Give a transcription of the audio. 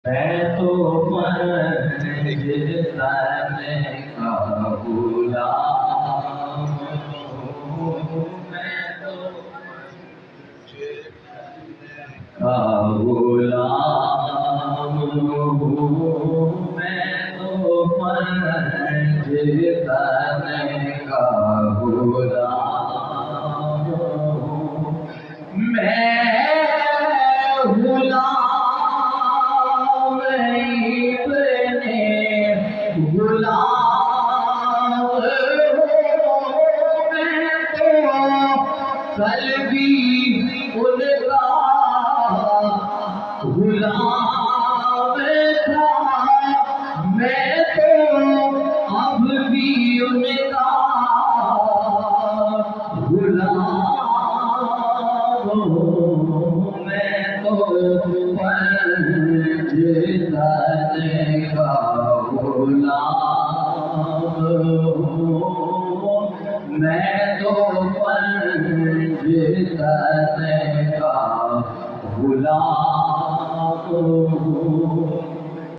میں تو پنجتن کا غلام ہوں، میں تو کا غلام ہوں، میں تو پنجتن کا غلام ہوں، میں غلام ابن غلام ہوں، میں تو کل بھی ان کا غلام تھا، میں تو اب بھی ان کا غلام ہوں، میں تو پنجتن کا غلام ہوں، میں تو پنجتن کا غلام ہوں۔